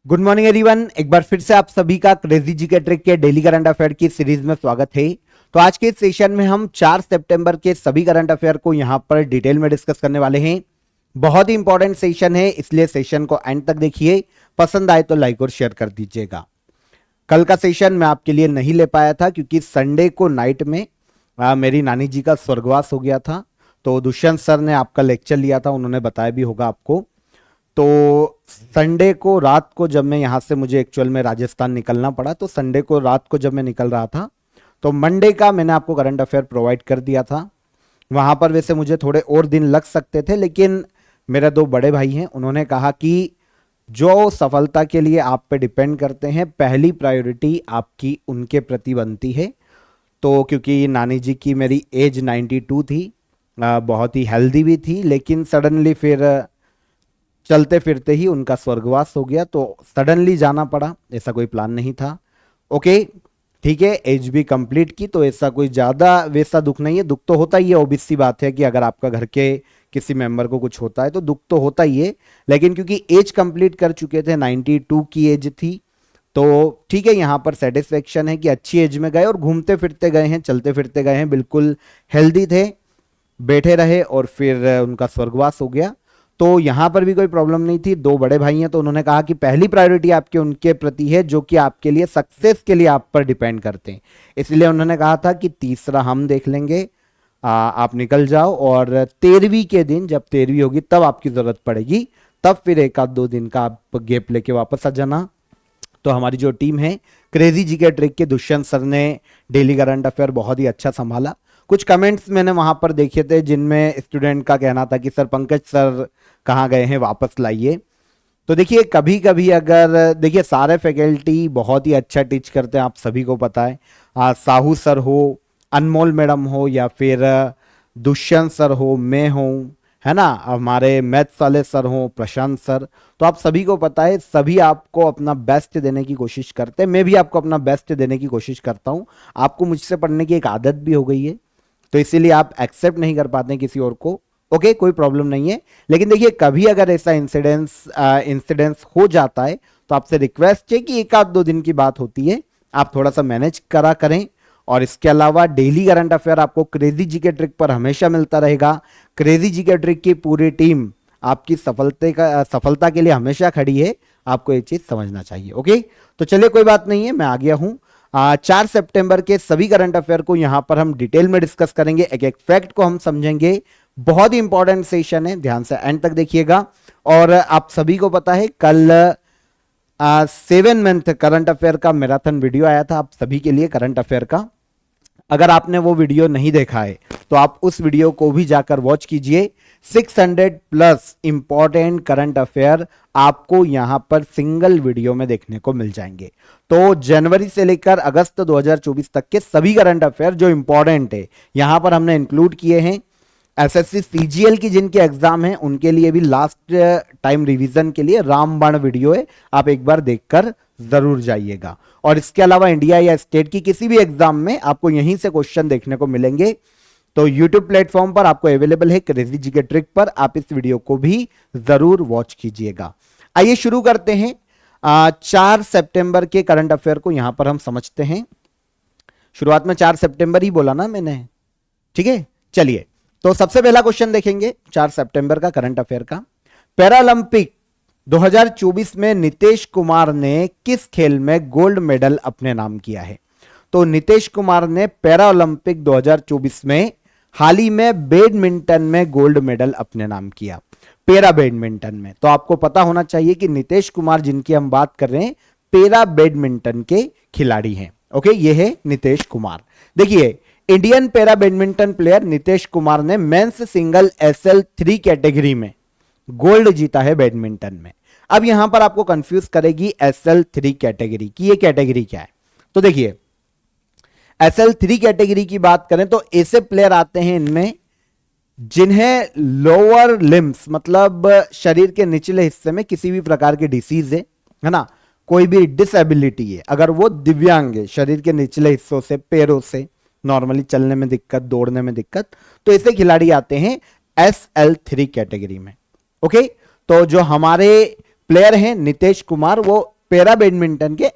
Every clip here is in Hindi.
Good morning everyone. एक बार फिर से आप सभी का क्रेजी जीके ट्रिक के डेली करंट अफेयर की सीरीज में स्वागत है। तो आज के इस सेशन में हम 4 सितंबर के सभी करंट अफेयर को यहां पर डिटेल में डिस्कस करने वाले हैं। बहुत ही इंपॉर्टेंट सेशन है, इसलिए सेशन को एंड तक देखिए। पसंद आए तो लाइक और शेयर कर दीजिएगा। कल का सेशन मैं आपके लिए नहीं ले पाया था क्योंकि संडे को नाइट में मेरी नानी जी का स्वर्गवास हो गया था। तो दुष्यंत सर ने आपका लेक्चर लिया था, उन्होंने बताया भी होगा आपको। तो संडे को रात को जब मैं यहाँ से, मुझे एक्चुअल में राजस्थान निकलना पड़ा, तो संडे को रात को जब मैं निकल रहा था तो मंडे का मैंने आपको करंट अफेयर प्रोवाइड कर दिया था। वहाँ पर वैसे मुझे थोड़े और दिन लग सकते थे, लेकिन मेरे 2 बड़े भाई हैं, उन्होंने कहा कि जो सफलता के लिए आप पे डिपेंड करते हैं, पहली प्रायोरिटी आपकी उनके प्रति बनती है। तो क्योंकि नानी जी की मेरी एज 92 थी, बहुत ही हेल्दी भी थी, लेकिन सडनली फिर चलते फिरते ही उनका स्वर्गवास हो गया। तो सडनली जाना पड़ा, ऐसा कोई प्लान नहीं था। ओके, ठीक है, एज भी कंप्लीट की, तो ऐसा कोई ज्यादा वैसा दुख नहीं है। दुख तो होता ही है, ऑब्वियस सी बात है कि अगर आपका घर के किसी मेंबर को कुछ होता है तो दुख तो होता ही है। लेकिन क्योंकि एज कंप्लीट कर चुके थे, 92 की एज थी, तो ठीक है, यहां पर सेटिस्फेक्शन है कि अच्छी एज में गए और घूमते फिरते गए हैं, चलते फिरते गए हैं, बिल्कुल हेल्दी थे, बैठे रहे और फिर उनका स्वर्गवास हो गया। तो यहां पर भी कोई प्रॉब्लम नहीं थी। 2 बड़े भाई हैं, तो उन्होंने कहा कि पहली प्रायोरिटी आपके उनके प्रति है जो कि आपके लिए सक्सेस के लिए आप पर डिपेंड करते हैं। इसलिए उन्होंने कहा था कि तीसरा हम देख लेंगे, आप निकल जाओ और 13वीं के दिन, जब 13वीं होगी तब आपकी जरूरत पड़ेगी, तब फिर 1 आध 2 दिन का आप गैप लेके वापस आ जाना। तो हमारी जो टीम है क्रेजी जी के ट्रिक के दुष्यंत सर ने डेली करंट अफेयर बहुत ही अच्छा संभाला। कुछ कमेंट्स मैंने वहां पर देखे थे जिनमें स्टूडेंट का कहना था कि सर पंकज सर कहाँ गए हैं, वापस लाइए। तो देखिए, कभी कभी अगर देखिए, सारे फैकल्टी बहुत ही अच्छा टीच करते हैं, आप सभी को पता है। साहू सर हो, अनमोल मैडम हो, या फिर दुष्यंत सर हो, मैं हूँ, है ना, हमारे मैथ्स वाले सर हो प्रशांत सर, तो आप सभी को पता है, सभी आपको अपना बेस्ट देने की कोशिश करते हैं। मैं भी आपको अपना बेस्ट देने की कोशिश करता हूँ। आपको मुझसे पढ़ने की एक आदत भी हो गई है, तो इसीलिए आप एक्सेप्ट नहीं कर पाते किसी और को। ओके, कोई प्रॉब्लम नहीं है। लेकिन देखिए, कभी अगर ऐसा इंसिडेंस हो जाता है तो आपसे रिक्वेस्ट है कि 1 आध 2 दिन की बात होती है, आप थोड़ा सा मैनेज करा करें। और इसके अलावा डेली करंट अफेयर आपको क्रेजी जी के ट्रिक पर हमेशा मिलता रहेगा। क्रेजी जी के ट्रिक की पूरी टीम आपकी सफलता के लिए हमेशा खड़ी है। आपको एक चीज समझना चाहिए। ओके, तो चलिए, कोई बात नहीं है, मैं आ गया हूं। 4 सितंबर के सभी करंट अफेयर को यहां पर हम डिटेल में डिस्कस करेंगे, एक एक फैक्ट को हम समझेंगे। बहुत ही इंपॉर्टेंट सेशन है, ध्यान से एंड तक देखिएगा। और आप सभी को पता है, कल 7 मंथ करंट अफेयर का मैराथन वीडियो आया था आप सभी के लिए करंट अफेयर का। अगर आपने वो वीडियो नहीं देखा है तो आप उस वीडियो को भी जाकर वॉच कीजिए। 600 प्लस इंपॉर्टेंट करंट अफेयर आपको यहां पर सिंगल वीडियो में देखने को मिल जाएंगे। तो जनवरी से लेकर अगस्त 2024 तक के सभी करंट अफेयर जो इंपॉर्टेंट है यहां पर हमने इंक्लूड किए हैं। एसएससी सीजीएल की जिनके एग्जाम है उनके लिए भी लास्ट टाइम रिवीजन के लिए रामबाण वीडियो है, आप एक बार देखकर जरूर जाइएगा। और इसके अलावा इंडिया या स्टेट की किसी भी एग्जाम में आपको यहीं से क्वेश्चन देखने को मिलेंगे। तो यूट्यूब प्लेटफॉर्म पर आपको अवेलेबल है क्रेजी जी के ट्रिक पर, आप इस वीडियो को भी जरूर वॉच कीजिएगा। आइए शुरू करते हैं। 4 सितंबर के करंट अफेयर को यहां पर हम समझते हैं। शुरुआत में 4 सितंबर ही बोला ना मैंने, ठीक है। चलिए, तो सबसे पहला क्वेश्चन देखेंगे 4 सितंबर का करंट अफेयर का। पैरालंपिक 2024 में नीतीश कुमार ने किस खेल में गोल्ड मेडल अपने नाम किया है? तो नीतीश कुमार ने पैरा ओलंपिक 2024 में हाल ही में बैडमिंटन में गोल्ड मेडल अपने नाम किया, पैरा बैडमिंटन में। तो आपको पता होना चाहिए कि नीतीश कुमार जिनकी हम बात कर रहे हैं पैरा बैडमिंटन के खिलाड़ी हैं। ओके, ये है नीतीश कुमार। देखिए, Indian para badminton player Nitish Kumar ने मेंस सिंगल SL3 कैटेगरी में गोल्ड जीता है बैडमिंटन में। अब यहां पर आपको कंफ्यूज करेगी SL3 कैटेगरी की, ये कैटेगरी क्या है? तो देखिए, SL3 कैटेगरी की बात करें तो ऐसे प्लेयर आते हैं इनमें जिन्हें लोअर लिम्स, मतलब शरीर के निचले हिस्से में किसी भी प्रकार की डिसीज है ना, कोई भी डिसेबिलिटी है, अगर वो दिव्यांग है, शरीर के निचले हिस्सों से, पैरों से नॉर्मली चलने में दिक्कत, दौड़ने में दिक्कत, तो ऐसे खिलाड़ी आते हैं SL3 कैटेगरी में। ओके, तो जो हमारे प्लेयर हैं नीतीश कुमार, वो पैरा बैडमिंटन के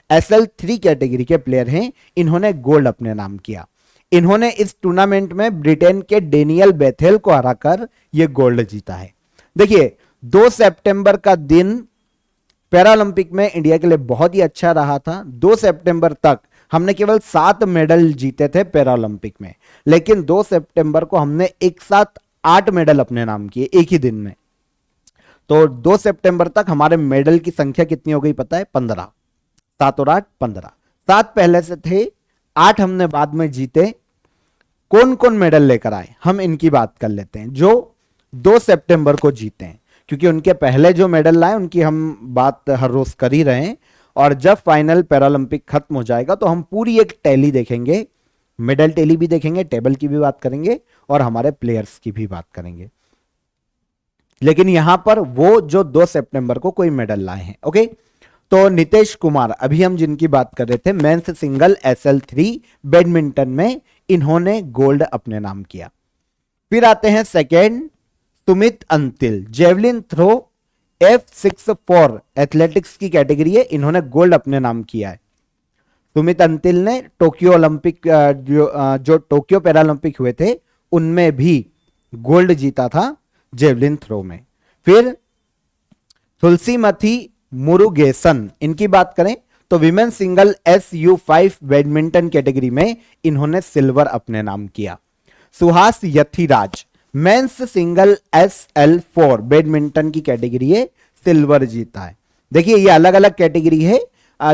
SL3 कैटेगरी के प्लेयर हैं, इन्होंने गोल्ड अपने नाम किया। इन्होंने इस टूर्नामेंट में ब्रिटेन के डेनियल बेथेल को हराकर यह गोल्ड जीता है। देखिए 2 सितंबर का दिन पैरालंपिक में इंडिया के लिए बहुत ही अच्छा रहा था। 2 सितंबर तक हमने केवल 7 मेडल जीते थे पैरालंपिक में, लेकिन 2 सितंबर को हमने एक साथ 8 मेडल अपने नाम किए एक ही दिन में। तो 2 सितंबर तक हमारे मेडल की संख्या कितनी हो गई पता है? 15। 7 और 8 15। 7 पहले से थे, 8 हमने बाद में जीते। कौन कौन मेडल लेकर आए, हम इनकी बात कर लेते हैं जो 2 सितंबर को जीते हैं, क्योंकि उनके पहले जो मेडल लाए उनकी हम बात हर रोज कर ही रहे हैं। और जब फाइनल पैरालंपिक खत्म हो जाएगा तो हम पूरी एक टैली देखेंगे, मेडल टैली भी देखेंगे, टेबल की भी बात करेंगे और हमारे प्लेयर्स की भी बात करेंगे। लेकिन यहां पर वो जो 2 सितंबर को कोई मेडल लाए हैं। ओके, तो नितेश कुमार, अभी हम जिनकी बात कर रहे थे, मेंस सिंगल SL3 बैडमिंटन में इन्होंने गोल्ड अपने नाम किया। फिर आते हैं second, Sumit Antil, javelin throw F64 athletics की कैटेगरी है, इन्होंने गोल्ड अपने नाम किया है। सुमित अंतिल ने टोक्यो ओलंपिक जो टोक्यो पैरालंपिक हुए थे उनमें भी गोल्ड जीता था जेवलिन थ्रो में। फिर तुलसीमती मुरुगेसन, इनकी बात करें तो women single SU5 badminton category में इन्होंने सिल्वर अपने नाम किया। Suhas Yathiraj, men's single SL4 badminton की कैटेगरी है, सिल्वर जीता है। देखिए ये अलग अलग कैटेगरी है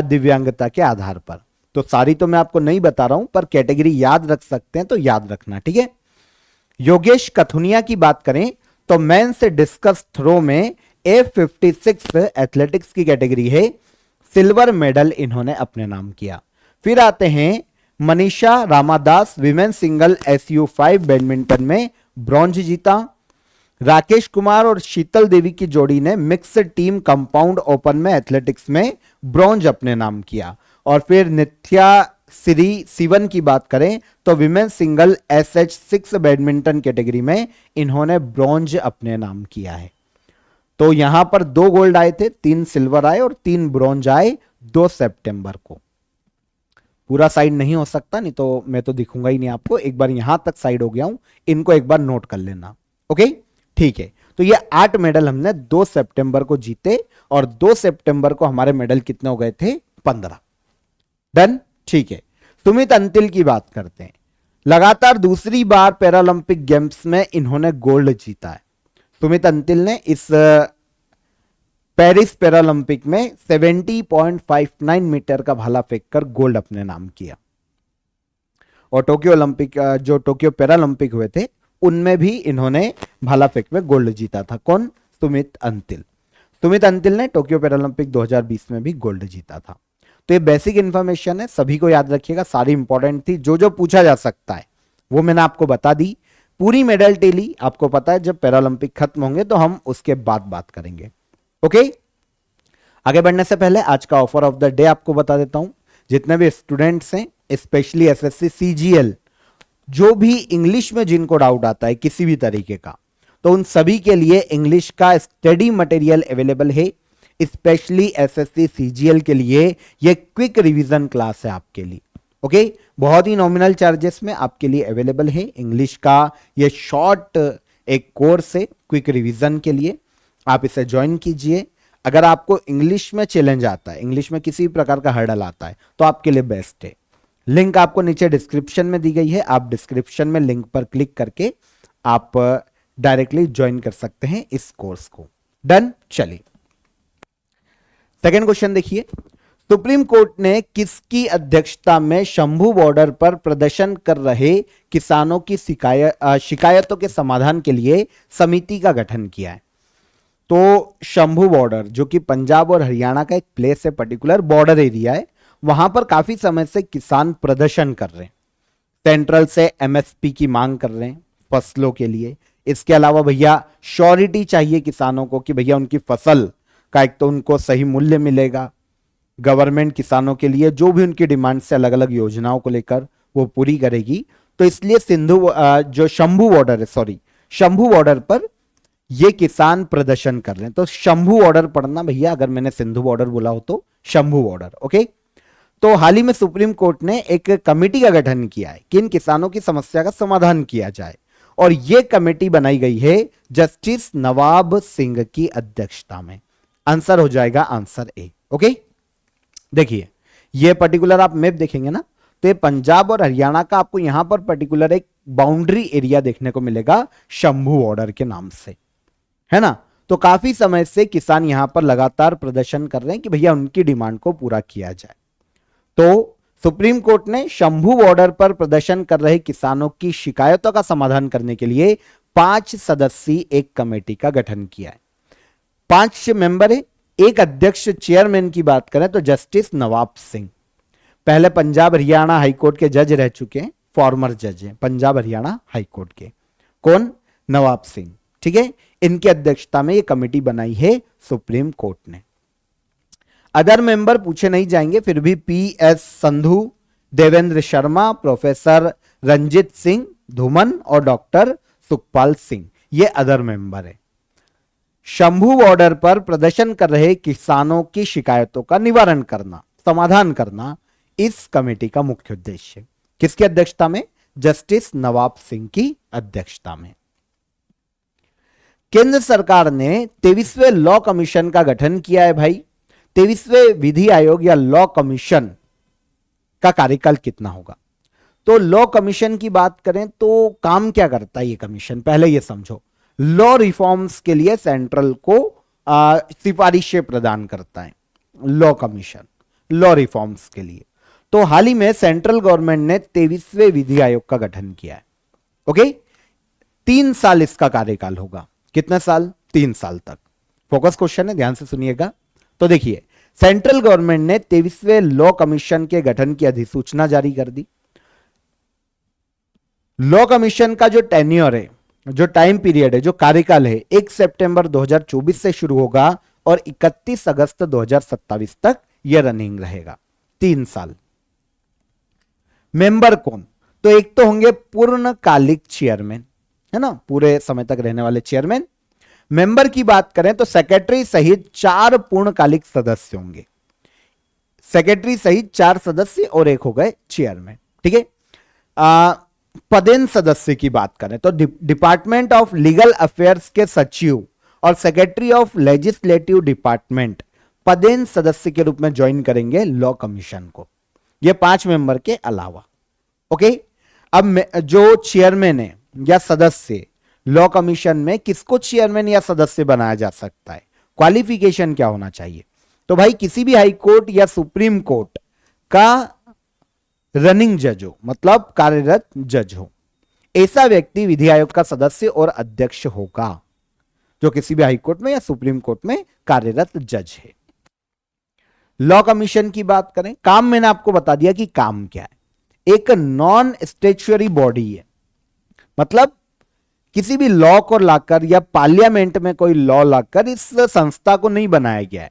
दिव्यांगता के आधार पर, तो सारी तो मैं आपको नहीं बता रहा हूं, पर कैटेगरी याद रख सकते हैं तो याद रखना, ठीक है। योगेश कथुनिया की बात करें तो मेंस डिस्कस थ्रो में F56 एथलेटिक्स की कैटेगरी है, सिल्वर मेडल इन्होंने अपने नाम किया। फिर आते हैं Manisha Ramadas, women single SU5 badminton में ब्रॉन्ज जीता। राकेश कुमार और शीतल देवी की जोड़ी ने मिक्स्ड टीम कंपाउंड ओपन में एथलेटिक्स में ब्रॉन्ज अपने नाम किया। और फिर नित्या श्री सिवन की बात करें तो women single SH6 badminton category में इन्होंने ब्रॉन्ज अपने नाम किया है। तो यहां पर 2 गोल्ड आए थे, 3 सिल्वर आए और 3 ब्रॉन्ज आए 2 सितंबर को। पूरा साइड नहीं हो सकता, नहीं तो मैं तो दिखूंगा ही नहीं आपको। एक बार यहां तक साइड हो गया हूं, इनको एक बार नोट कर लेना। ओके, ठीक है। तो ये 8 मेडल हमने 2 सितंबर को जीते और 2 सितंबर को हमारे मेडल कितने हो गए थे? 15। डन, ठीक है। सुमित अंतिल की बात करते हैं। लगातार दूसरी बार पैरालंपिक गेम्स में इन्होंने गोल्ड जीता है। सुमित अंतिल ने इस पेरिस पैरालंपिक में 70.59 मीटर का भाला फेंककर गोल्ड अपने नाम किया। और टोक्यो ओलंपिक जो टोक्यो पैरालंपिक हुए थे उनमें भी इन्होंने भाला फेंक में गोल्ड जीता था। कौन? सुमित अंतिल। सुमित अंतिल ने टोक्यो पैरालंपिक 2020 में भी गोल्ड जीता था। तो ये बेसिक इंफॉर्मेशन है, सभी को याद रखिएगा, सारी इंपॉर्टेंट थी। जो जो पूछा जा सकता है वो मैंने आपको बता दी। पूरी मेडल टेली आपको पता है जब पैरालंपिक खत्म होंगे तो हम उसके बाद बात करेंगे। ओके, आगे बढ़ने से पहले आज का ऑफर ऑफ द डे आपको बता देता हूं। जितने भी स्टूडेंट्स हैं, स्पेशली SSC CGL, जो भी इंग्लिश में जिनको डाउट आता है किसी भी तरीके का, तो उन सभी के लिए इंग्लिश का स्टडी मटेरियल अवेलेबल है। स्पेशली SSC CGL के लिए ये क्विक रिवीजन क्लास है आपके लिए। ओके, बहुत ही नॉमिनल चार्जेस में आपके लिए अवेलेबल है। इंग्लिश का ये शॉर्ट एक कोर्स है क्विक रिवीजन के लिए, आप इसे ज्वाइन कीजिए। अगर आपको इंग्लिश में चैलेंज आता है, इंग्लिश में किसी भी प्रकार का हर्डल आता है, तो आपके लिए बेस्ट है। लिंक आपको नीचे डिस्क्रिप्शन में दी गई है, आप डिस्क्रिप्शन में लिंक पर क्लिक करके आप डायरेक्टली ज्वाइन कर सकते हैं इस कोर्स को। डन, चलिए सेकेंड क्वेश्चन देखिए। सुप्रीम कोर्ट ने किसकी अध्यक्षता में शंभू बॉर्डर पर प्रदर्शन कर रहे किसानों की शिकायतों के समाधान के लिए समिति का गठन किया है? तो शंभू बॉर्डर जो कि पंजाब और हरियाणा का एक प्लेस है, पर्टिकुलर बॉर्डर एरिया है, वहां पर काफी समय से किसान प्रदर्शन कर रहे हैं। सेंट्रल से MSP की मांग कर रहे हैं फसलों के लिए। इसके अलावा भैया श्योरिटी चाहिए किसानों को कि भैया उनकी फसल का एक तो उनको सही मूल्य मिलेगा। गवर्नमेंट किसानों के लिए जो भी उनकी डिमांड से अलग अलग योजनाओं को लेकर वो पूरी करेगी। तो इसलिए शंभू बॉर्डर पर ये किसान प्रदर्शन कर रहे हैं। तो शंभू ऑर्डर पढ़ना भैया, अगर मैंने सिंधु बॉर्डर बोला हो तो शंभू ऑर्डर। ओके, तो हाल ही में सुप्रीम कोर्ट ने एक कमेटी का गठन किया है कि इन किसानों की समस्या का समाधान किया जाए, और यह कमेटी बनाई गई है जस्टिस नवाब सिंह की अध्यक्षता में। आंसर हो जाएगा आंसर ए। ओके, देखिए ये पर्टिकुलर आप मैप देखेंगे ना, तो ये पंजाब और हरियाणा का आपको यहां पर पर्टिकुलर एक बाउंड्री एरिया देखने को मिलेगा शंभू ऑर्डर के नाम से, है ना। तो काफी समय से किसान यहां पर लगातार प्रदर्शन कर रहे हैं कि भैया उनकी डिमांड को पूरा किया जाए। तो सुप्रीम कोर्ट ने शंभू बॉर्डर पर प्रदर्शन कर रहे किसानों की शिकायतों का समाधान करने के लिए 5 सदस्यीय एक कमेटी का गठन किया है। 5 मेंबर है, एक अध्यक्ष चेयरमैन की बात करें तो जस्टिस नवाब सिंह, पहले पंजाब हरियाणा हाईकोर्ट के जज रह चुके हैं, फॉर्मर जज हैं पंजाब हरियाणा हाईकोर्ट के। कौन? नवाब सिंह। ठीक है, इनकी अध्यक्षता में यह कमेटी बनाई है सुप्रीम कोर्ट ने। अदर मेंबर पूछे नहीं जाएंगे, फिर भी PS संधू, देवेंद्र शर्मा, प्रोफेसर रंजित सिंह धूमन और डॉक्टर सुखपाल सिंह, ये अदर मेंबर है। शंभू बॉर्डर पर प्रदर्शन कर रहे किसानों की शिकायतों का निवारण करना, समाधान करना इस कमेटी का मुख्य उद्देश्य है। किसकी अध्यक्षता में? जस्टिस नवाब सिंह की अध्यक्षता में। केंद्र सरकार ने 23वें लॉ कमीशन का गठन किया है भाई। 23वें विधि आयोग या लॉ कमीशन का कार्यकाल कितना होगा? तो लॉ कमीशन की बात करें तो काम क्या करता है ये कमीशन, पहले ये समझो। लॉ रिफॉर्म्स के लिए सेंट्रल को सिफारिशें प्रदान करता है लॉ कमीशन, लॉ रिफॉर्म्स के लिए। तो हाल ही में सेंट्रल गवर्नमेंट ने 23वें विधि आयोग का गठन किया है। ओके, 3 साल इसका कार्यकाल होगा। कितने साल? 3 साल तक। फोकस क्वेश्चन है, ध्यान से सुनिएगा। तो देखिए, सेंट्रल गवर्नमेंट ने 23वें लॉ कमीशन के गठन की अधिसूचना जारी कर दी। लॉ कमीशन का जो टेन्योर है, जो टाइम पीरियड है, जो कार्यकाल है, 1 सितंबर 2024 से शुरू होगा और 31 अगस्त 2027 तक यह रनिंग रहेगा। 3 साल। मेंबर कौन? तो एक तो होंगे पूर्णकालिक चेयरमैन, है ना, पूरे समय तक रहने वाले चेयरमैन। मेंबर की बात करें तो सेक्रेटरी सहित 4 पूर्णकालिक सदस्य होंगे। सेक्रेटरी सहित 4 सदस्य और एक हो गए चेयरमैन। ठीक है। पदेन सदस्य की बात करें तो डिपार्टमेंट ऑफ लीगल अफेयर्स के सचिव और सेक्रेटरी ऑफ लेजिस्लेटिव डिपार्टमेंट पदेन सदस्य के रूप में ज्वाइन करेंगे लॉ कमीशन को, ये 5 मेंबर के अलावा। ओके, अब जो चेयरमैन है या सदस्य लॉ कमीशन में, किसको चेयरमैन या सदस्य बनाया जा सकता है? क्वालिफिकेशन क्या होना चाहिए? तो भाई किसी भी हाई कोर्ट या सुप्रीम कोर्ट का रनिंग जज हो, मतलब कार्यरत जज हो, ऐसा व्यक्ति विधि आयोग का सदस्य और अध्यक्ष होगा, जो किसी भी हाई कोर्ट में या सुप्रीम कोर्ट में कार्यरत जज है। लॉ कमीशन की बात करें, काम मैंने आपको बता दिया कि काम क्या है। एक नॉन स्टैट्यूटरी बॉडी है, मतलब किसी भी लॉ को लाकर या पार्लियामेंट में कोई लॉ लाकर इस संस्था को नहीं बनाया गया है,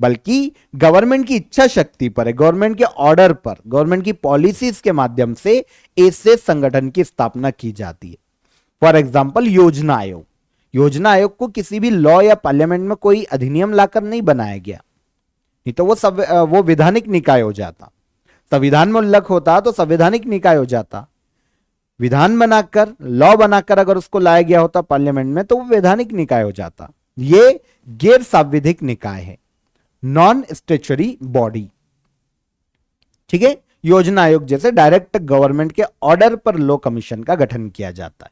बल्कि गवर्नमेंट की इच्छा शक्ति पर है, गवर्नमेंट के ऑर्डर पर, गवर्नमेंट की पॉलिसीज के माध्यम से ऐसे संगठन की स्थापना की जाती है। फॉर एग्जांपल योजना आयोग, योजना आयोग को किसी भी लॉ या पार्लियामेंट में कोई अधिनियम लाकर नहीं बनाया गया, नहीं तो वो विधानिक निकाय हो जाता। संविधान में उल्लेख होता तो संवैधानिक निकाय हो जाता। विधान बनाकर, लॉ बनाकर अगर उसको लाया गया होता पार्लियामेंट में तो वो वैधानिक निकाय हो जाता। ये गैर सांविधिक निकाय है, नॉन स्टैट्यूटरी बॉडी। ठीक है, योजना आयोग जैसे डायरेक्ट गवर्नमेंट के ऑर्डर पर लॉ कमीशन का गठन किया जाता है।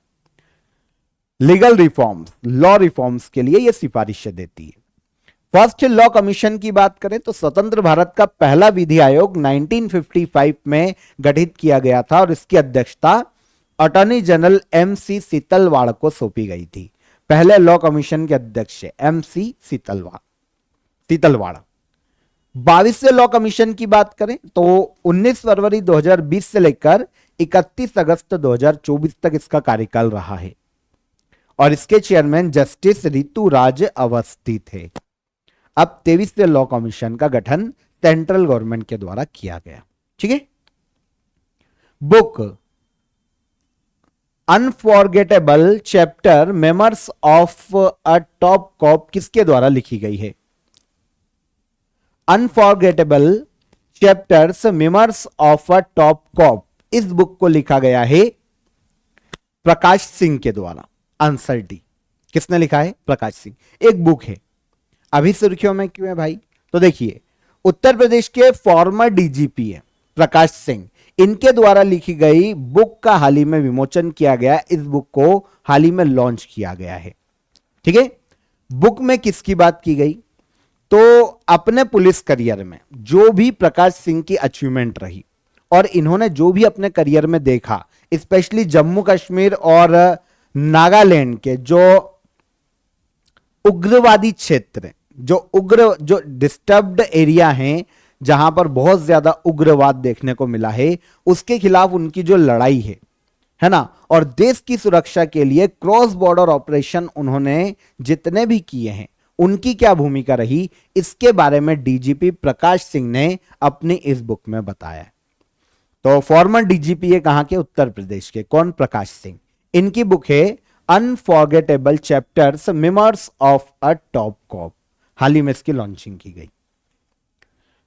लीगल रिफॉर्म्स, लॉ रिफॉर्म्स के लिए यह सिफारिशें देती है। फर्स्ट लॉ कमीशन की बात करें तो स्वतंत्र भारत का पहला विधि आयोग 1955 में गठित किया गया था और इसकी अध्यक्षता अटॉर्नी जनरल MC सीतलवाड़ को सौंपी गई थी। पहले लॉ कमीशन के अध्यक्ष MC सीतलवाड़। 22वें लॉ कमीशन की बात करें तो 19 फरवरी 2020 से लेकर 31 अगस्त 2024 तक इसका कार्यकाल रहा है और इसके चेयरमैन जस्टिस ऋतुराज अवस्थी थे। अब 23वें लॉ कमीशन का गठन सेंट्रल गवर्नमेंट के द्वारा किया गया। ठीक है। Book unforgettable chapter memoirs of a top cop किसके द्वारा लिखी गई है? Unforgettable chapters memoirs of a top cop, इस बुक को लिखा गया है प्रकाश सिंह के द्वारा। Answer D. किसने लिखा है? प्रकाश सिंह। एक बुक है, अभी सुर्खियों में क्यों है भाई? तो देखिए, उत्तर प्रदेश के फॉर्मर डीजीपी है प्रकाश सिंह, इनके द्वारा लिखी गई बुक का हाल ही में विमोचन किया गया। इस बुक को हाल ही में लॉन्च किया गया है। ठीक है, बुक में किसकी बात की गई? तो अपने पुलिस करियर में जो भी प्रकाश सिंह की अचीवमेंट रही और इन्होंने जो भी अपने करियर में देखा, स्पेशली जम्मू कश्मीर और नागालैंड के जो उग्रवादी क्षेत्र, जो डिस्टर्ब्ड एरिया हैं, जहां पर बहुत ज्यादा उग्रवाद देखने को मिला है, उसके खिलाफ उनकी जो लड़ाई है ना, और देश की सुरक्षा के लिए क्रॉस बॉर्डर ऑपरेशन उन्होंने जितने भी किए हैं, उनकी क्या भूमिका रही, इसके बारे में डीजीपी प्रकाश सिंह ने अपनी इस बुक में बताया है। तो फॉर्मर डीजीपी है कहां के? उत्तर प्रदेश के। कौन? प्रकाश सिंह। इनकी बुक है unforgettable chapters memoirs of a top cop, हाल ही में इसकी लॉन्चिंग की गई।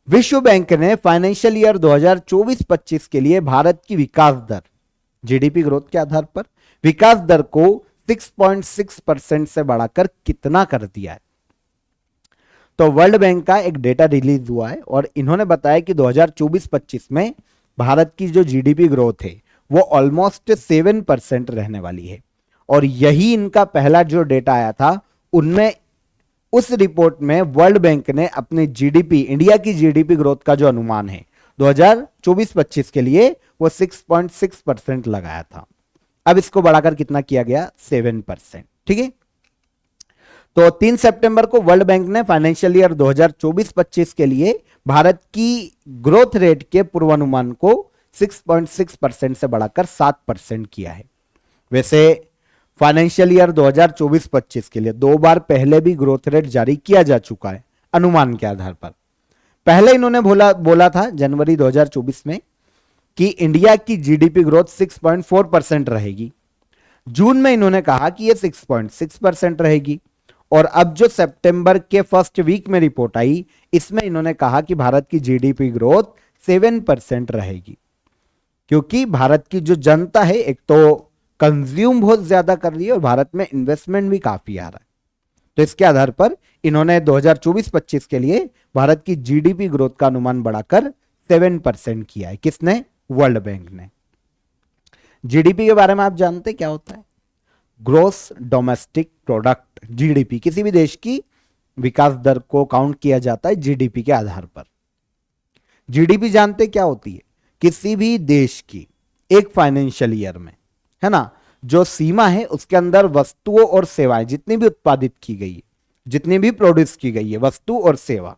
विश्व बैंक ने फाइनेंशियल ईयर 2024-25 के लिए भारत की विकास दर, जीडीपी ग्रोथ के आधार पर विकास दर को 6.6% से बढ़ाकर कितना कर दिया है? तो वर्ल्ड बैंक का एक डेटा रिलीज हुआ है और इन्होंने बताया कि 2024-25 में भारत की जो जीडीपी ग्रोथ है वो ऑलमोस्ट 7% रहने वाली है। और यही इनका पहला जो डेटा आया था, उनमें उस रिपोर्ट में वर्ल्ड बैंक ने अपनी जीडीपी, इंडिया की जीडीपी ग्रोथ का जो अनुमान है 2024-25 के लिए, वो 6.6% लगाया था। अब इसको बढ़ाकर कितना किया गया? 7%। ठीक है, तो 3 सितंबर को वर्ल्ड बैंक ने फाइनेंशियल ईयर 2024-25 के लिए भारत की ग्रोथ रेट के पूर्वानुमान को 6.6% से बढ़ाकर 7% किया है। वैसे फाइनेंशियल ईयर 2024-25 के लिए 2 बार पहले भी ग्रोथ रेट जारी किया जा चुका है अनुमान के आधार पर। पहले इन्होंने बोला था जनवरी 2024 में कि इंडिया की जीडीपी ग्रोथ 6.4% रहेगी। जून में इन्होंने कहा कि यह 6.6% रहेगी। और अब जो सितंबर के फर्स्ट वीक में रिपोर्ट आई, इसमें इन्होंने कहा कि भारत की जीडीपी ग्रोथ 7% रहेगी, क्योंकि भारत की जो जनता है, एक तो कंज्यूम बहुत ज्यादा कर रही है और भारत में इन्वेस्टमेंट भी काफी आ रहा है। तो इसके आधार पर इन्होंने 2024-25 के लिए भारत की जीडीपी ग्रोथ का अनुमान बढ़ाकर 7% किया है। किसने? वर्ल्ड बैंक ने। जीडीपी के बारे में आप जानते क्या होता है? Gross domestic product, GDP. किसी भी देश की विकास दर को काउंट किया जाता है जीडीपी के आधार पर। जीडीपी जानते क्या होती है? किसी भी देश की एक फाइनेंशियल ईयर में, है ना, जो सीमा है उसके अंदर वस्तुओं और सेवाएं जितनी भी उत्पादित की गई है, जितनी भी प्रोड्यूस की गई है, वस्तु और सेवा,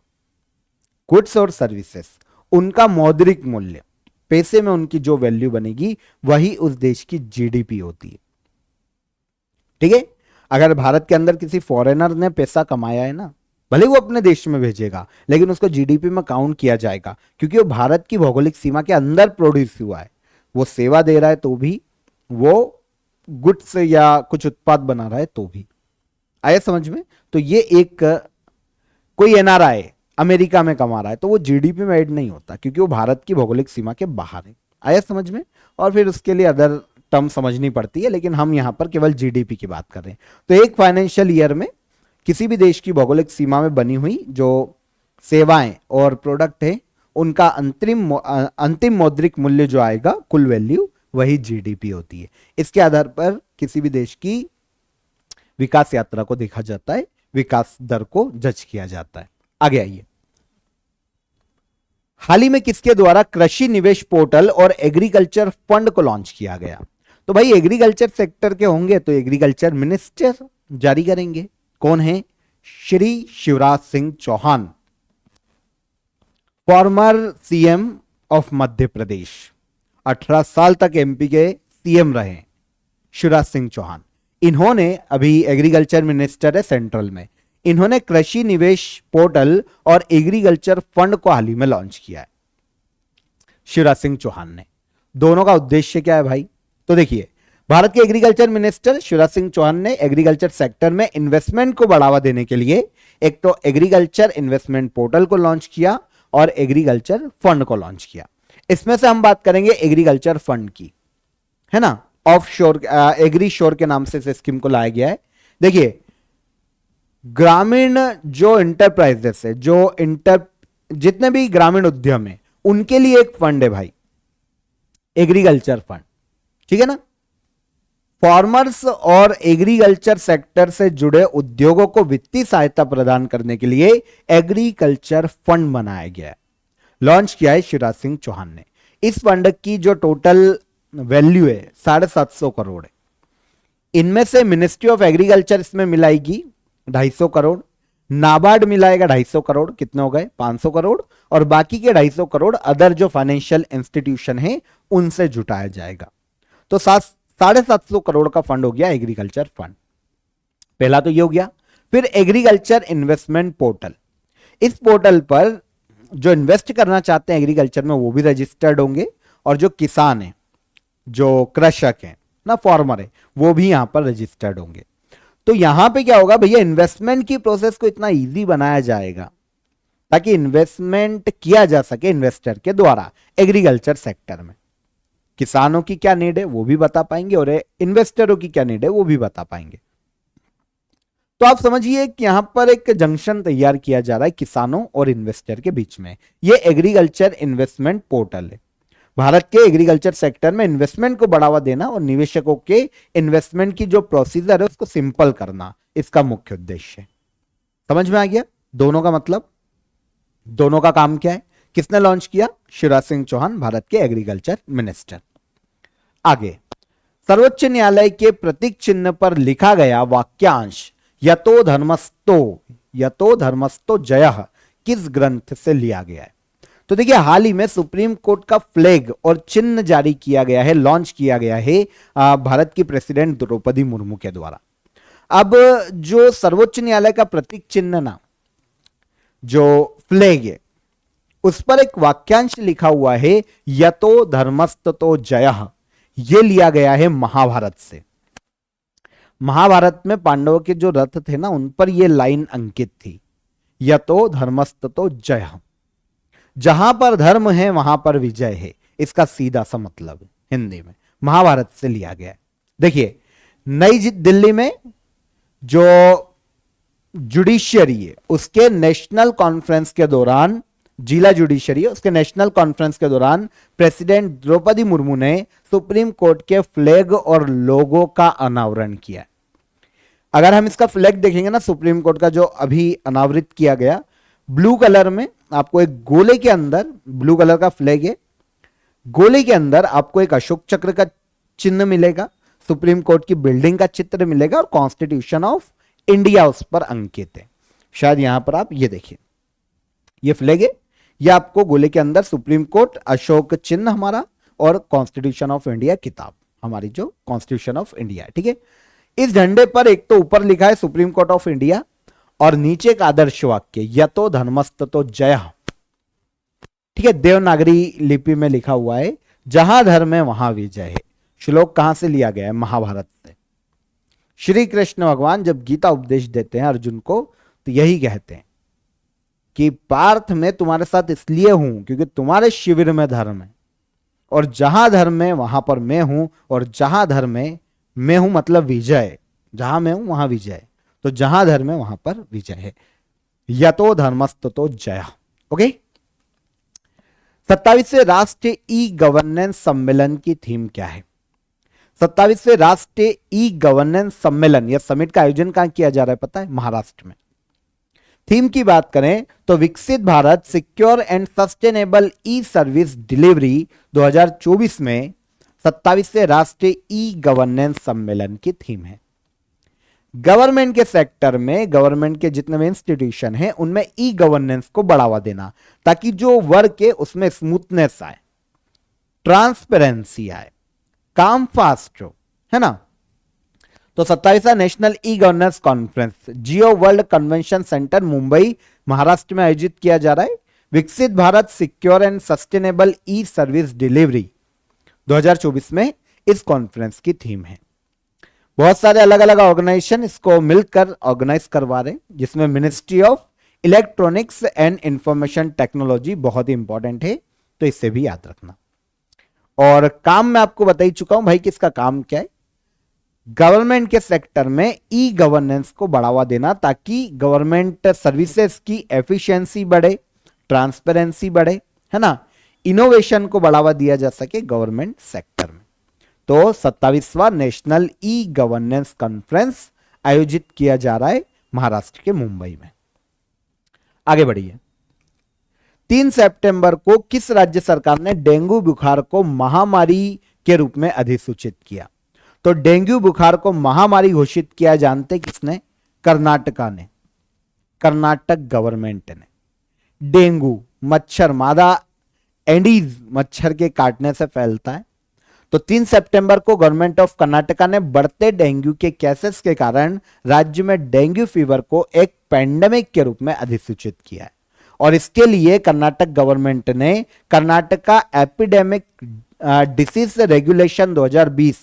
गुड्स और सर्विसेज, उनका मौद्रिक मूल्य, पैसे में उनकी जो वैल्यू बनेगी, वही उस देश की जीडीपी होती है। ठीक है, अगर भारत के अंदर किसी फॉरेनर ने पैसा कमाया है ना, भले वो अपने देश में भेजेगा, लेकिन उसको जीडीपी में काउंट किया जाएगा, क्योंकि वो भारत की भौगोलिक सीमा के अंदर प्रोड्यूस हुआ है। वो सेवा दे रहा है तो भी, वो गुड्स या कुछ उत्पाद बना रहा है तो भी। आया समझ में? तो ये एक, कोई एनआरआई अमेरिका में कमा रहा है तो वो जीडीपी में ऐड नहीं होता, क्योंकि वो भारत की भौगोलिक सीमा के बाहर है। आया समझ में? और फिर उसके लिए अदर टर्म समझनी पड़ती है, लेकिन हम यहां पर केवल जीडीपी की बात कर रहे हैं। तो एक फाइनेंशियल ईयर में किसी भी देश की भौगोलिक सीमा में बनी हुई जो सेवाएं और प्रोडक्ट है, उनका अंतिम मौद्रिक मूल्य जो आएगा, कुल वैल्यू, वही जीडीपी होती है। इसके आधार पर किसी भी देश की विकास यात्रा को देखा जाता है, विकास दर को जज किया जाता है। आगे आइए, हाल ही में किसके द्वारा कृषि निवेश पोर्टल और एग्रीकल्चर फंड को लॉन्च किया गया? तो भाई एग्रीकल्चर सेक्टर के होंगे तो एग्रीकल्चर मिनिस्टर जारी करेंगे। कौन है? Shri Shivraj Singh Chouhan, former CM of Madhya Pradesh, 18 साल तक एमपी के सीएम रहे शिवराज सिंह चौहान। इन्होंने अभी एग्रीकल्चर मिनिस्टर है सेंट्रल में। इन्होंने कृषि निवेश पोर्टल और एग्रीकल्चर फंड को हाल ही में लॉन्च किया है शिवराज सिंह चौहान ने। दोनों का उद्देश्य क्या है भाई? तो देखिए, भारत के एग्रीकल्चर मिनिस्टर शिवराज सिंह चौहान ने एग्रीकल्चर सेक्टर में इन्वेस्टमेंट को बढ़ावा देने के लिए एक तो एग्रीकल्चर इन्वेस्टमेंट पोर्टल को लॉन्च किया और एग्रीकल्चर फंड को लॉन्च किया। इसमें से हम बात करेंगे एग्रीकल्चर फंड की, है ना। ऑफ शोर एग्री शोर के नाम से इस स्कीम को लाया गया है। देखिए, ग्रामीण जो इंटरप्राइजेस है, जितने भी ग्रामीण उद्यम है, उनके लिए एक फंड है भाई, एग्रीकल्चर फंड, ठीक है ना। फार्मर्स और एग्रीकल्चर सेक्टर से जुड़े उद्योगों को वित्तीय सहायता प्रदान करने के लिए एग्रीकल्चर फंड बनाया गया है, लॉन्च किया है शिवराज सिंह चौहान ने। इस फंड की जो टोटल वैल्यू है 750 करोड़ है। इनमें से मिनिस्ट्री ऑफ एग्रीकल्चर इसमें मिलाएगी 250 करोड़, नाबार्ड मिलाएगा 250 करोड़, कितने हो गए 500 करोड़, और बाकी के 250 करोड़ अदर जो फाइनेंशियल इंस्टीट्यूशन है उनसे जुटाया जाएगा। तो 750 करोड़ का फंड हो गया एग्रीकल्चर फंड। पहला तो ये हो गया। फिर एग्रीकल्चर इन्वेस्टमेंट पोर्टल, इस पोर्टल पर जो इन्वेस्ट करना चाहते हैं एग्रीकल्चर में वो भी रजिस्टर्ड होंगे, और जो किसान है, जो कृषक है ना, फार्मर है, वो भी यहां पर रजिस्टर्ड होंगे। तो यहां पे क्या होगा भैया, इन्वेस्टमेंट की प्रोसेस को इतना इजी बनाया जाएगा ताकि इन्वेस्टमेंट किया जा सके इन्वेस्टर के द्वारा एग्रीकल्चर सेक्टर में। किसानों की क्या नीड है वो भी बता पाएंगे, और इन्वेस्टरों की क्या नीड है वो भी बता पाएंगे। तो आप समझिए कि यहां पर एक जंक्शन तैयार किया जा रहा है किसानों और इन्वेस्टर के बीच में। ये एग्रीकल्चर इन्वेस्टमेंट पोर्टल है। भारत के एग्रीकल्चर सेक्टर में इन्वेस्टमेंट को बढ़ावा देना और निवेशकों के इन्वेस्टमेंट की जो प्रोसीजर है उसको सिंपल करना इसका मुख्य उद्देश्य है। समझ में आ गया दोनों का मतलब, दोनों का काम क्या है। किसने लॉन्च किया? शिवराज सिंह चौहान, भारत के एग्रीकल्चर मिनिस्टर। आगे, सर्वोच्च न्यायालय के प्रतीक चिन्ह पर लिखा गया वाक्यांश यतो धर्मस्थो जयः किस ग्रंथ से लिया गया है? तो देखिए, हाल ही में सुप्रीम कोर्ट का फ्लैग और चिन्ह जारी किया गया है, लॉन्च किया गया है भारत की प्रेसिडेंट द्रौपदी मुर्मू के द्वारा। अब जो सर्वोच्च न्यायालय का प्रतीक चिन्ह ना, जो फ्लैग है, उस पर एक वाक्यांश लिखा हुआ है यतो धर्मस्थतो जयः। यह लिया गया है महाभारत से। महाभारत में पांडवों के जो रथ थे ना, उन पर यह लाइन अंकित थी, यतो धर्मस्थतो जयः। जहां पर धर्म है वहां पर विजय है, इसका सीधा सा मतलब है हिंदी में, महाभारत से लिया गया है। देखिए, नई दिल्ली में जो जुडिशियरी है उसके नेशनल कॉन्फ्रेंस के दौरान, जिला जुडिशरी है उसके नेशनल कॉन्फ्रेंस के दौरान प्रेसिडेंट द्रौपदी मुर्मू ने सुप्रीम कोर्ट के फ्लैग और लोगो का अनावरण किया। अगर हम इसका फ्लैग देखेंगे ना, सुप्रीम कोर्ट का जो अभी अनावृत किया गया, ब्लू कलर में आपको एक गोले के अंदर, ब्लू कलर का फ्लैग है, गोले के अंदर आपको एक अशोक चक्र का चिन्ह मिलेगा, सुप्रीम कोर्ट की बिल्डिंग का चित्र मिलेगा, और कॉन्स्टिट्यूशन ऑफ इंडिया उस पर अंकित है। शायद यहां पर आप ये देखिए, ये फ्लैग है, ये आपको गोले के अंदर सुप्रीम कोर्ट, अशोक चिन्ह हमारा, और कॉन्स्टिट्यूशन ऑफ इंडिया किताब, हमारी जो कॉन्स्टिट्यूशन ऑफ इंडिया है, ठीक है। इस झंडे पर एक तो ऊपर लिखा है सुप्रीम कोर्ट ऑफ इंडिया, और नीचे एक आदर्श वाक्य यतो धर्मस्थतो जयः, ठीक है, देवनागरी लिपि में लिखा हुआ है, जहां धर्म है वहां विजय है। श्लोक कहां से लिया गया है? महाभारत से। श्री कृष्ण भगवान जब गीता उपदेश देते हैं अर्जुन को, तो यही कहते हैं कि पार्थ मैं तुम्हारे साथ इसलिए हूं क्योंकि तुम्हारे शिविर में धर्म है, और जहां धर्म है वहां पर मैं हूं, और जहां धर्म है मैं हूं मतलब विजय, जहां मैं हूं वहां विजय, तो जहां धर्म है वहां पर विजय है। यतो धर्मस्ततो जयः। ओके, 27वें राष्ट्रीय ई गवर्नेंस सम्मेलन की थीम क्या है? 27वें राष्ट्रीय ई गवर्नेंस सम्मेलन या समिट का आयोजन कहां किया जा रहा है पता है? महाराष्ट्र में। थीम की बात करें तो विकसित Bharat secure and sustainable E service delivery 2024 में 27वें राष्ट्रीय ई गवर्नेंस सम्मेलन की थीम है। गवर्नमेंट के सेक्टर में, गवर्नमेंट के जितने भी इंस्टीट्यूशन हैं उनमें ई गवर्नेंस को बढ़ावा देना, ताकि जो वर्क है उसमें स्मूथनेस आए, ट्रांसपेरेंसी आए, काम फास्ट हो, है ना। तो 27वां national E governance conference Jio World Convention Centre Mumbai Maharashtra में आयोजित किया जा रहा है। Viksit Bharat secure and sustainable E service delivery 2024 में इस कॉन्फ्रेंस की थीम है। बहुत सारे अलग अलग ऑर्गेनाइजेशन इसको मिलकर ऑर्गेनाइज करवा रहे, जिसमें ministry of electronics and information technology बहुत ही इंपॉर्टेंट है, तो इससे भी याद रखना। और काम मैं आपको बता ही चुका हूं भाई कि इसका काम क्या है। गवर्नमेंट के सेक्टर में ई गवर्नेंस को बढ़ावा देना, ताकि गवर्नमेंट सर्विसेज की एफिशिएंसी बढ़े, ट्रांसपेरेंसी बढ़े, है ना, इनोवेशन को बढ़ावा दिया जा सके गवर्नमेंट सेक्टर में। तो 27वां नेशनल ई गवर्नेंस कॉन्फ्रेंस आयोजित किया जा रहा है महाराष्ट्र के मुंबई में। आगे बढ़िए। 3 सितंबर को किस राज्य सरकार ने डेंगू बुखार को महामारी के रूप में अधिसूचित किया? तो डेंगू बुखार को महामारी घोषित किया जानते किसने? कर्नाटका ने, कर्नाटक गवर्नमेंट ने। डेंगू मच्छर, मादा एडीज मच्छर के काटने से फैलता है। तो 3 सितंबर को गवर्नमेंट ऑफ कर्नाटका ने बढ़ते डेंगू के केसेस के कारण राज्य में डेंगू फीवर को एक पैंडेमिक के रूप में अधिसूचित किया है। और इसके लिए कर्नाटक गवर्नमेंट ने कर्नाटका एपिडेमिक डिसीज रेगुलेशन 2020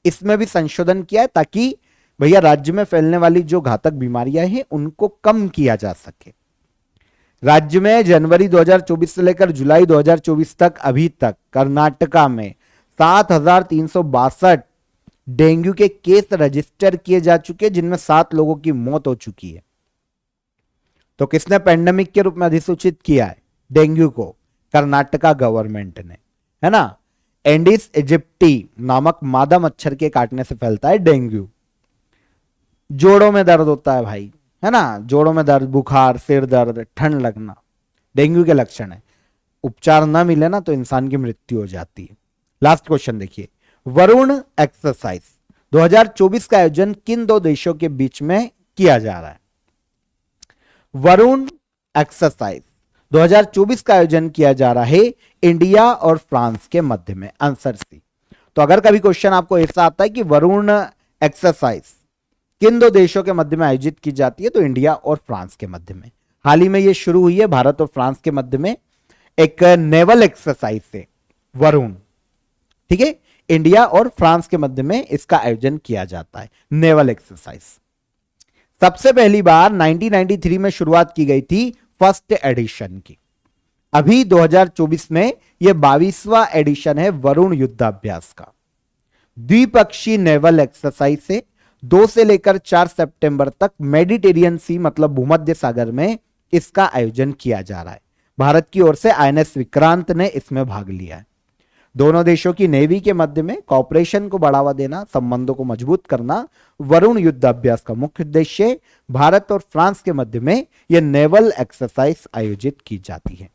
इसमें भी संशोधन किया है, ताकि भैया राज्य में फैलने वाली जो घातक बीमारियां हैं उनको कम किया जा सके। राज्य में जनवरी 2024 से लेकर जुलाई 2024 तक अभी तक कर्नाटका में 7,362 डेंगू के केस रजिस्टर किए जा चुके, जिनमें 7 लोगों की मौत हो चुकी है। तो किसने पेंडेमिक के रूप में अधिसूचित किया है डेंगू को? कर्नाटका गवर्नमेंट ने, है ना। एंडिस इजिप्टी नामक मादा मच्छर के काटने से फैलता है डेंगू। जोड़ों में दर्द होता है भाई, है ना, जोड़ों में दर्द, बुखार, सिर दर्द, ठंड लगना डेंगू के लक्षण है। उपचार ना मिले ना तो इंसान की मृत्यु हो जाती है। लास्ट क्वेश्चन देखिए। वरुण एक्सरसाइज 2024 का आयोजन किन 2 देशों के बीच में किया जा रहा है? वरुण एक्सरसाइज 2024 का आयोजन किया जा रहा है इंडिया और फ्रांस के मध्य में। Answer C. तो अगर कभी क्वेश्चन आपको ऐसा आता है कि वरुण एक्सरसाइज किन 2 देशों के मध्य में आयोजित की जाती है, तो इंडिया और फ्रांस के मध्य में। हाल ही में यह शुरू हुई है भारत और फ्रांस के मध्य में एक नेवल एक्सरसाइज से वरुण, ठीक है। इंडिया और फ्रांस के मध्य में इसका आयोजन किया जाता है, नेवल एक्सरसाइज। सबसे पहली बार 1993 में शुरुआत की गई थी फर्स्ट एडिशन की। अभी 2024 में यह 22वां एडिशन है वरुण युद्धाभ्यास का। द्विपक्षीय नेवल एक्सरसाइज से 2 से लेकर 4 सितंबर तक मेडिटेरियन सी मतलब भूमध्य सागर में इसका आयोजन किया जा रहा है। भारत की ओर से आईएनएस विक्रांत ने इसमें भाग लिया है। दोनों देशों की नेवी के मध्य में कॉपरेशन को बढ़ावा देना, संबंधों को मजबूत करना वरुण युद्धाभ्यास का मुख्य उद्देश्य है। भारत और फ्रांस के मध्य में यह नेवल एक्सरसाइज आयोजित की जाती है।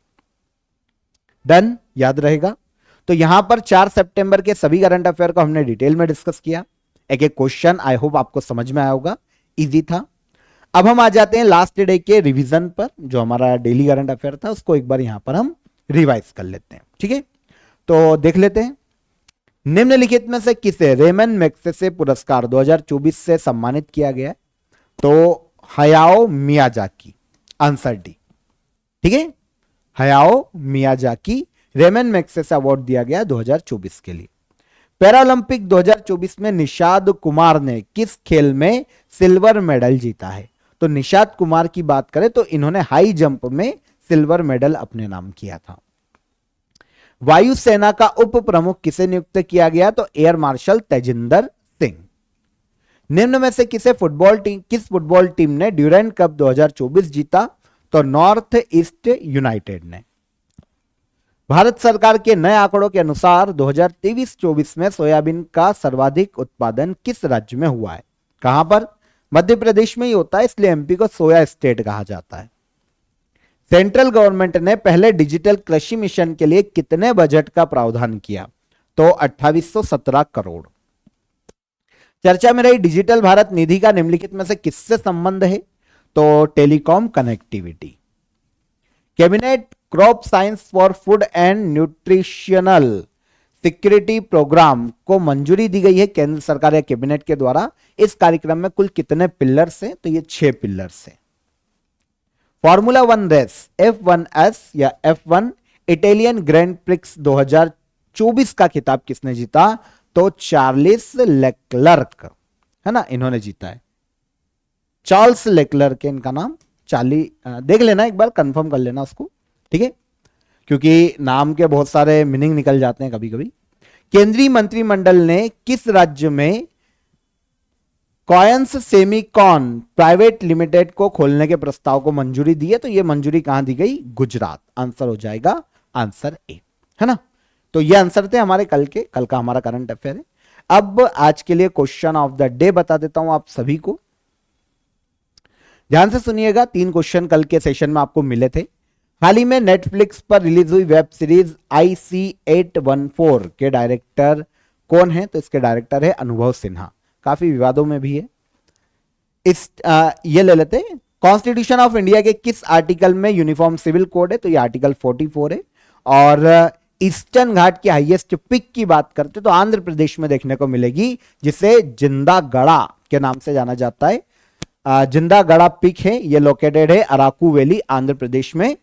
डन, याद रहेगा। तो यहां पर 4 सितंबर के सभी करंट अफेयर को हमने डिटेल में डिस्कस किया। एक एक क्वेश्चन आई होप आपको समझ में आया होगा, इजी था। अब हम आ जाते हैं लास्ट डे के रिवीजन पर। जो हमारा डेली करंट अफेयर था उसको एक बार यहां पर हम रिवाइज कर लेते हैं, ठीक है। तो देख लेते हैं। निम्नलिखित में से किसे रेमन मैग्सेसे पुरस्कार 2024 से सम्मानित किया गया? तो हयाओ मियाजाकी, आंसर डी, ठीक है। Hayao Miyazaki Ramon Magsaysay award दिया गया 2024 के लिए। पैरालंपिक 2024 में निषाद कुमार ने किस खेल में सिल्वर मेडल जीता है? तो निषाद कुमार की बात करें तो इन्होंने हाई जंप में सिल्वर मेडल अपने नाम किया था। वायुसेना का उप प्रमुख किसे नियुक्त किया गया? तो एयर मार्शल तेजिंदर सिंह। निम्न में से किस फुटबॉल टीम ने ड्यूरेंट कप 2024 जीता? तो नॉर्थ ईस्ट यूनाइटेड ने। भारत सरकार के नए आंकड़ों के अनुसार 2023-24 में सोयाबीन का सर्वाधिक उत्पादन किस राज्य में हुआ है? कहां पर? मध्य प्रदेश में ही होता है, इसलिए एमपी को सोया स्टेट कहा जाता है। सेंट्रल गवर्नमेंट ने पहले डिजिटल कृषि मिशन के लिए कितने बजट का प्रावधान किया? तो 2817 करोड़। चर्चा में रही डिजिटल भारत निधि का निम्नलिखित में से किससे संबंध है? तो telecom connectivity. Cabinet crop science for food and nutritional security programme को मंजूरी दी गई है केंद्र सरकार या कैबिनेट के द्वारा। इस कार्यक्रम में कुल कितने पिलर्स हैं? तो ये 6 पिलर्स हैं। फॉर्मूला 1 रेस F1S या F1 इटालियन ग्रैंड प्रिक्स 2024 का खिताब किसने जीता? तो चार्लिस लेक्लर्क, है ना, इन्होंने जीता है। चार्ल्स लेक्लर्क इनका नाम। देख लेना एक बार, कंफर्म कर लेना उसको, ठीक है, क्योंकि नाम के बहुत सारे मीनिंग निकल जाते हैं कभी कभी। केंद्रीय मंत्रिमंडल ने किस राज्य में कॉयंस सेमीकॉन प्राइवेट लिमिटेड को खोलने के प्रस्ताव को मंजूरी दी है? तो यह मंजूरी कहां दी गई? गुजरात। आंसर हो जाएगा आंसर ए, है ना। तो ये आंसर थे हमारे कल का हमारा करंट अफेयर है। अब आज के लिए क्वेश्चन ऑफ द डे बता देता हूं आप सभी को, ध्यान से सुनिएगा। 3 क्वेश्चन कल के सेशन में आपको मिले थे। हाल ही में नेटफ्लिक्स पर रिलीज हुई वेब सीरीज IC814 के डायरेक्टर कौन है? तो इसके डायरेक्टर है अनुभव सिन्हा, काफी विवादों में भी है। ये ले लेते हैं, कॉन्स्टिट्यूशन ऑफ इंडिया के किस आर्टिकल में यूनिफॉर्म सिविल कोड है? तो ये आर्टिकल 44 है। और ईस्टर्न घाट की हाईएस्ट पिक की बात करते तो आंध्र प्रदेश में देखने को मिलेगी, जिसे जिंदागड़ा के नाम से जाना जाता है। जिंदागड़ा पिक है, ये लोकेटेड है अराकू वैली, आंध्र प्रदेश में।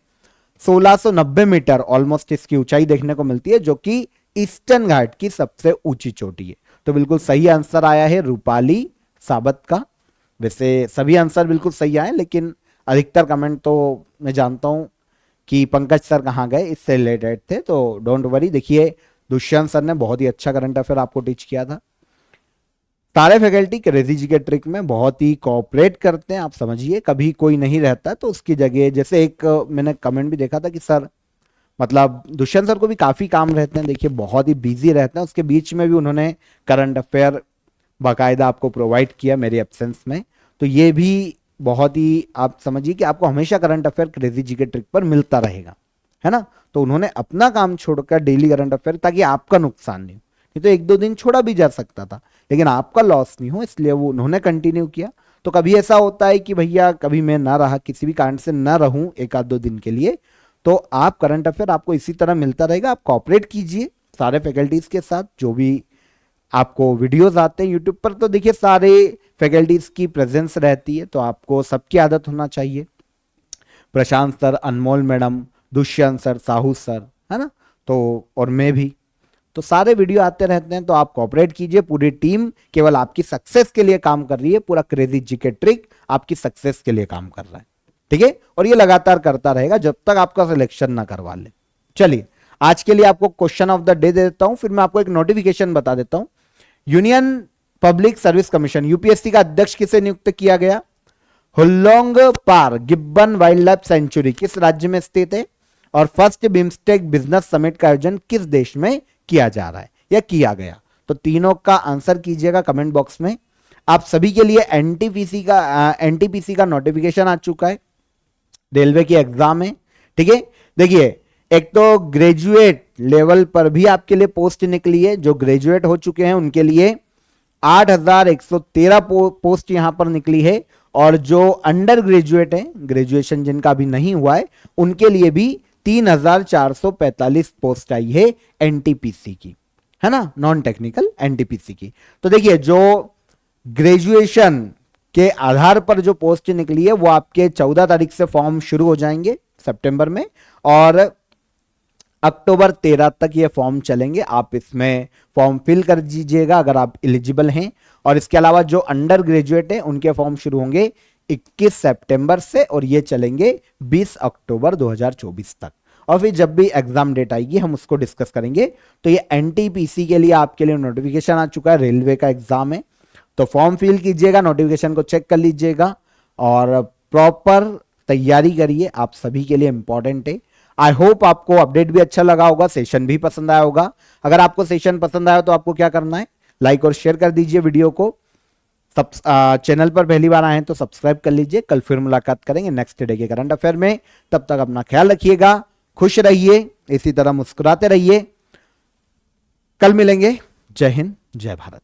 1690 मीटर ऑलमोस्ट इसकी ऊंचाई देखने को मिलती है, जो कि ईस्टर्न घाट की सबसे ऊंची चोटी है। तो बिल्कुल सही आंसर आया है रूपाली साबत का। वैसे सभी आंसर बिल्कुल सही आए, लेकिन अधिकतर कमेंट तो मैं जानता हूं कि पंकज सर कहाँ गए, इससे रिलेटेड थे, तो डोंट वरी। देखिए दुष्यंत सर ने बहुत ही अच्छा करंट अफेयर आपको टीच किया था। सारे फैकल्टी क्रेजी जी के ट्रिक में बहुत ही कोऑपरेट करते हैं, आप समझिए। कभी कोई नहीं रहता तो उसकी जगह, जैसे एक मैंने कमेंट भी देखा था कि सर, मतलब दुष्यंत सर को भी काफी काम रहते हैं, देखिए बहुत ही बिजी रहते हैं, उसके बीच में भी उन्होंने करंट अफेयर बाकायदा आपको प्रोवाइड किया मेरे एब्सेंस में। तो ये भी बहुत ही, आप समझिए कि आपको हमेशा करंट अफेयर क्रेजी जी के ट्रिक पर मिलता रहेगा, है ना। तो उन्होंने अपना काम छोड़कर डेली करंट अफेयर, ताकि आपका नुकसान नहीं हो। नहीं तो 1-2 दिन छोड़ा भी जा सकता था, लेकिन आपका लॉस नहीं हो, इसलिए वो उन्होंने कंटिन्यू किया। तो कभी ऐसा होता है कि भैया कभी मैं ना रहा, किसी भी कारण से ना रहूं 1-2 दिन के लिए, तो आप करंट अफेयर आपको इसी तरह मिलता रहेगा। आप कॉपरेट कीजिए सारे फैकल्टीज के साथ, जो भी आपको वीडियोस आते हैं यूट्यूब पर, तो देखिए सारे फैकल्टीज की प्रेजेंस रहती है, तो आपको सबकी आदत होना चाहिए। Prashant sir, Anmol madam, Dushyant sir, Sahu sir, है ना, तो और मैं भी, तो सारे वीडियो आते रहते हैं। तो आप कोऑपरेट कीजिए, पूरी टीम केवल आपकी सक्सेस के लिए काम कर रही है, पूरा क्रेजी जीके ट्रिक आपकी सक्सेस के लिए काम कर रहा है, ठीक है। और ये लगातार करता रहेगा जब तक आपका सिलेक्शन ना करवा ले। चलिए आज के लिए आपको question of the day they देता हूं, फिर मैं आपको एक नोटिफिकेशन बता देता हूं। Union public service commission UPSC का अध्यक्ष किसे नियुक्त किया गया? हुल्लोंग पार गिब्बन वाइल्ड लाइफ सेंचुरी किस राज्य में स्थित है? और फर्स्ट बिम्स्टेक बिजनेस समिट का आयोजन किस देश में किया जा रहा है या किया गया? तो तीनों का आंसर कीजिएगा कमेंट बॉक्स में। आप सभी के लिए एनटीपीसी का नोटिफिकेशन आ चुका है, रेलवे की एग्जाम है, ठीक है। देखिए एक तो ग्रेजुएट लेवल पर भी आपके लिए पोस्ट निकली है, जो ग्रेजुएट हो चुके हैं उनके लिए 8113 पोस्ट यहां पर निकली है, और जो अंडर ग्रेजुएट हैं, ग्रेजुएशन जिनका भी नहीं हुआ है, उनके लिए भी 3445 पोस्ट आई है एनटीपीसी की, है ना, नॉन टेक्निकल एनटीपीसी की। तो देखिए जो ग्रेजुएशन के आधार पर जो पोस्ट निकली है, वो आपके 14 तारीख से फॉर्म शुरू हो जाएंगे सितंबर में, और अक्टूबर 13 तक ये फॉर्म चलेंगे। आप इसमें फॉर्म फिल कर दीजिएगा अगर आप एलिजिबल हैं। और इसके अलावा जो अंडर ग्रेजुएट हैं उनके फॉर्म शुरू होंगे 21 सितंबर से, और ये चलेंगे 20 अक्टूबर 2024 तक। और फिर जब भी एग्जाम डेट आएगी हम उसको डिस्कस करेंगे। तो ये एनटीपीसी के लिए आपके लिए नोटिफिकेशन आ चुका है, रेलवे का एग्जाम है, तो फॉर्म फिल कीजिएगा, नोटिफिकेशन को चेक कर लीजिएगा और प्रॉपर तैयारी करिए, आप सभी के लिए इंपॉर्टेंट है। आई होप आपको अपडेट भी अच्छा लगा होगा, सेशन भी पसंद आया होगा। अगर आपको सेशन पसंद आया तो आपको क्या करना है, लाइक और शेयर कर दीजिए वीडियो को। चैनल पर पहली बार आए हैं तो सब्सक्राइब कर लीजिए। कल फिर मुलाकात करेंगे नेक्स्ट डे के करंट अफेयर में। तब तक अपना ख्याल रखिएगा, खुश रहिए, इसी तरह मुस्कुराते रहिए। कल मिलेंगे। जय हिंद, जय भारत।